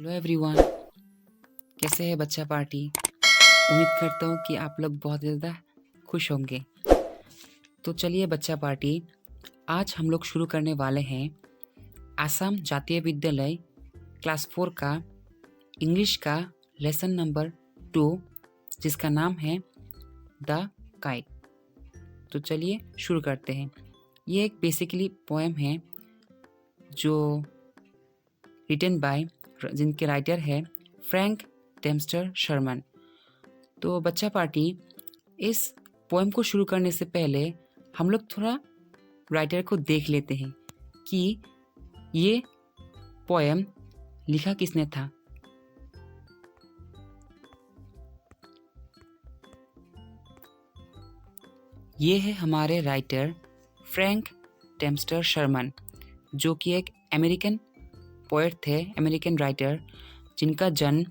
Hello everyone, कैसे है बच्चा पार्टी। उम्मीद करता हूँ कि आप लोग बहुत ज़्यादा खुश होंगे। तो चलिए बच्चा पार्टी, आज हम लोग शुरू करने वाले हैं आसाम जातीय विद्यालय क्लास 4 का इंग्लिश का लेसन नंबर 2, जिसका नाम है द काइट। तो चलिए शुरू करते हैं। ये एक बेसिकली पोएम है जो रिटन बाय, जिनके राइटर है फ्रैंक डेम्स्टर शर्मन। तो बच्चा पार्टी, इस पोएम को शुरू करने से पहले हम लोग थोड़ा राइटर को देख लेते हैं कि ये पोएम लिखा किसने था। ये है हमारे राइटर फ्रैंक डेम्स्टर शर्मन, जो कि एक अमेरिकन पोएट थे, अमेरिकन राइटर, जिनका जन्म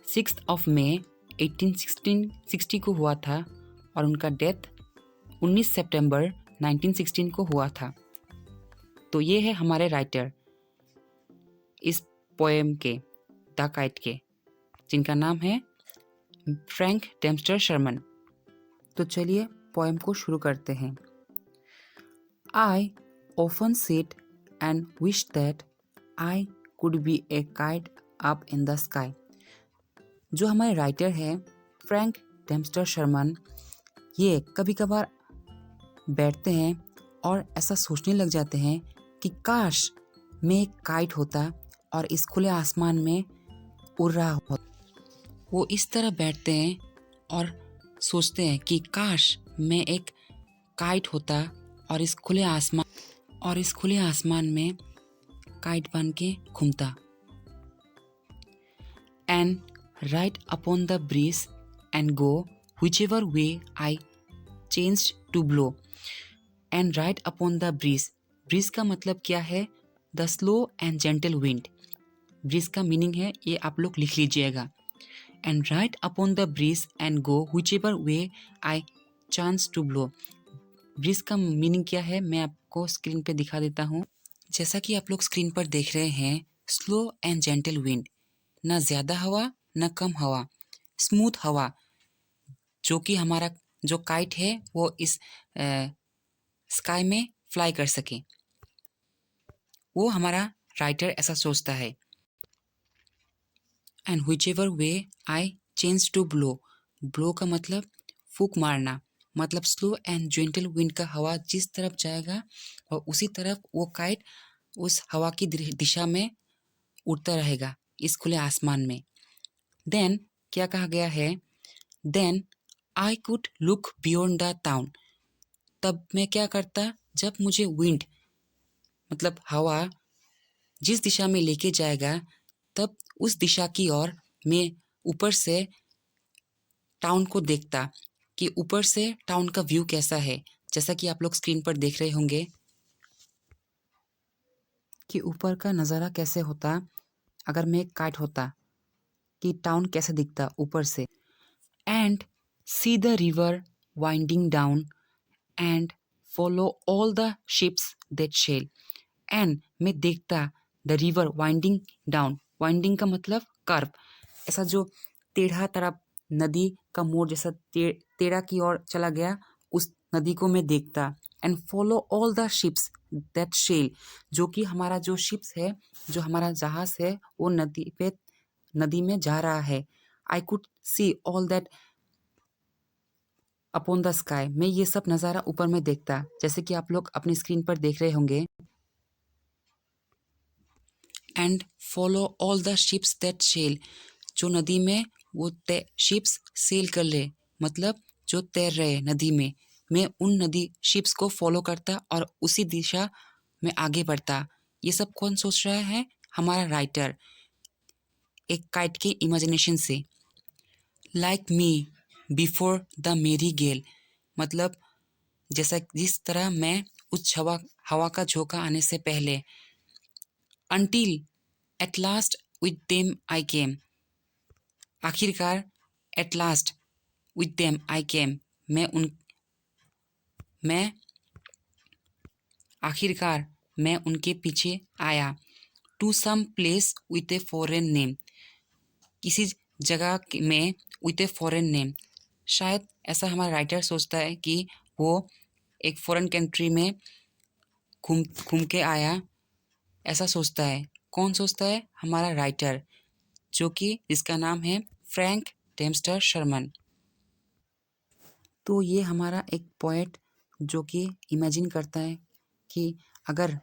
6 मई 1860 को हुआ था और उनका डेथ 19 सितंबर 1916 को हुआ था। तो ये है हमारे राइटर इस पोएम के, द काइट के, जिनका नाम है फ्रैंक डेम्स्टर शर्मन। तो चलिए पोएम को शुरू करते हैं। I often sit and wish that I could be A kite up in the sky. जो हमारे राइटर हैं फ्रैंक डेम्स्टर शर्मन, ये कभी कभार बैठते हैं और ऐसा सोचने लग जाते हैं कि काश मैं एक काइट होता और इस खुले आसमान में उड़ रहा होता। वो इस तरह बैठते हैं और सोचते हैं कि काश मैं एक काइट होता और इस खुले आसमान में काइट बन के घूमता। And ride upon the breeze and go whichever way I changed to blow। And ride upon the breeze, breeze का मतलब क्या है? The slow and gentle wind. Breeze का मीनिंग है, ये आप लोग लिख लीजिएगा। And ride upon the breeze and go whichever way I chance to blow। Breeze का मीनिंग क्या है मैं आपको स्क्रीन पे दिखा देता हूँ। जैसा कि आप लोग स्क्रीन पर देख रहे हैं, स्लो एंड जेंटल विंड, ना ज़्यादा हवा ना कम हवा, स्मूथ हवा, जो कि हमारा जो काइट है वो इस स्काई में फ्लाई कर सके। वो हमारा राइटर ऐसा सोचता है। And whichever way I change to blow, blow का मतलब फूक मारना, मतलब स्लो एंड जेंटल विंड का हवा जिस तरफ जाएगा और उसी तरफ वो काइट उस हवा की दिशा में उड़ता रहेगा इस खुले आसमान में। देन क्या कहा गया है? Then I could look beyond the town. तब मैं क्या करता? जब मुझे विंड मतलब हवा जिस दिशा में लेके जाएगा, तब उस दिशा की ओर मैं ऊपर से टाउन को देखता कि ऊपर से टाउन का व्यू कैसा है। जैसा कि आप लोग स्क्रीन पर देख रहे होंगे कि ऊपर का नज़ारा कैसे होता अगर मैं एक काइट होता, कि टाउन कैसे दिखता ऊपर से। And see the river winding down and follow all the ships that sail. And मैं देखता the river winding down, winding का मतलब कर्व, ऐसा जो टेढ़ा तरफ नदी का मोड़ जैसा टेढ़ा की ओर चला गया, उस नदी को मैं देखता। And follow all the ships that sail, जो कि हमारा जो शिप्स है, जो हमारा जहाज है, वो नदी में जा रहा है। I could see all that upon the sky, मैं ये सब नज़ारा ऊपर में देखता, जैसे कि आप लोग अपनी स्क्रीन पर देख रहे होंगे। And follow all the ships that sail, जो नदी में वो शिप्स सेल कर ले, मतलब जो तैर रहे नदी में, मैं उन नदी शिप्स को फॉलो करता और उसी दिशा में आगे बढ़ता। ये सब कौन सोच रहा है? हमारा राइटर, एक काइट के इमेजिनेशन से। लाइक मी बिफोर द मेरी गेल, मतलब जैसा जिस तरह मैं उस हवा का झोंका आने से पहले। Until at last with them I came, आखिरकार at last with them I came, मैं आखिरकार मैं उनके पीछे आया। To some place with a foreign name, किसी जगह में विथ ए फॉरेन नेम। शायद ऐसा हमारा राइटर सोचता है कि वो एक फॉरेन कंट्री में घूम घूम के आया, ऐसा सोचता है। कौन सोचता है? हमारा राइटर, जो कि जिसका नाम है फ्रैंक डेम्स्टर शर्मन। तो ये हमारा एक पोएट जो कि इमेजिन करता है कि अगर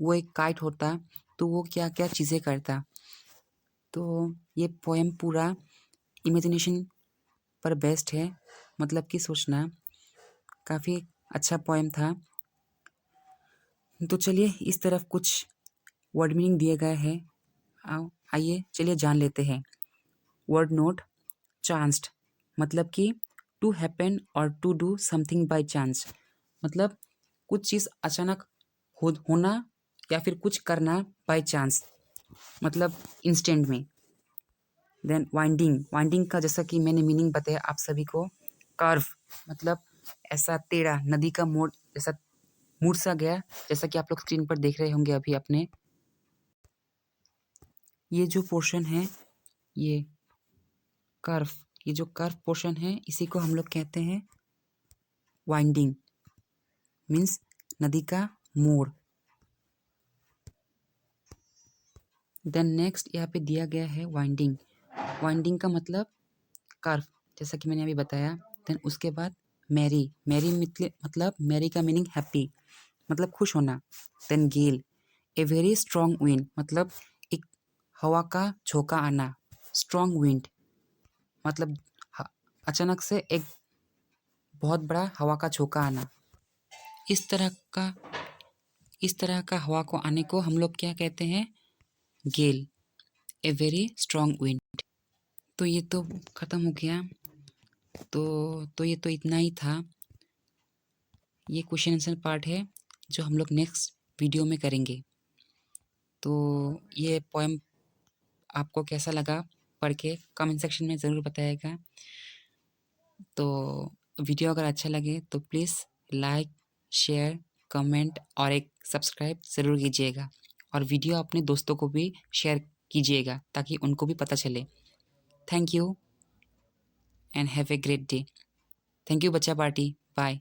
वो एक काइट होता तो वो क्या क्या चीज़ें करता। तो ये पोएम पूरा इमेजिनेशन पर बेस्ड है, मतलब कि सोचना। काफ़ी अच्छा पोएम था। तो चलिए इस तरफ कुछ वर्ड मीनिंग दिए गए हैं, आइए चलिए जान लेते हैं। वर्ड नोट, चांस्ड, मतलब कि टू हैपन और to do something by chance, मतलब कुछ चीज़ अचानक होना या फिर कुछ करना बाय चांस, मतलब इंस्टेंट में। देन वाइंडिंग, वाइंडिंग का जैसा कि मैंने मीनिंग बताया आप सभी को, कर्व, मतलब ऐसा टेढ़ा, नदी का मोड़ जैसा मुड़ सा गया, जैसा कि आप लोग स्क्रीन पर देख रहे होंगे अभी अपने। ये जो पोर्शन है, ये कर्व, ये जो कर्व पोर्शन है इसी को हम लोग कहते हैं वाइंडिंग, मीन्स नदी का मोड़। देन नेक्स्ट यहाँ पे दिया गया है वाइंडिंग। वाइंडिंग का मतलब कर्व, जैसा कि मैंने अभी बताया। देन उसके बाद मैरी, मैरी मतलब मैरी का मीनिंग हैप्पी, मतलब खुश होना। Then gale, a very strong wind, मतलब एक हवा का झोंका आना। स्ट्रॉन्ग विंड मतलब अचानक से एक बहुत बड़ा हवा का झोंका आना। इस तरह का हवा को आने को हम लोग क्या कहते हैं? गेल, ए वेरी स्ट्रॉन्ग विंड। तो ये तो ख़त्म हो गया। तो ये तो इतना ही था। ये क्वेश्चन आंसर पार्ट है जो हम लोग नेक्स्ट वीडियो में करेंगे। तो ये पोएम आपको कैसा लगा पढ़ के कमेंट सेक्शन में ज़रूर बताइएगा। तो वीडियो अगर अच्छा लगे तो प्लीज़ लाइक, शेयर, कमेंट और एक सब्सक्राइब ज़रूर कीजिएगा। और वीडियो अपने दोस्तों को भी शेयर कीजिएगा ताकि उनको भी पता चले। Thank you and have a great day. Thank you बच्चा पार्टी, बाय।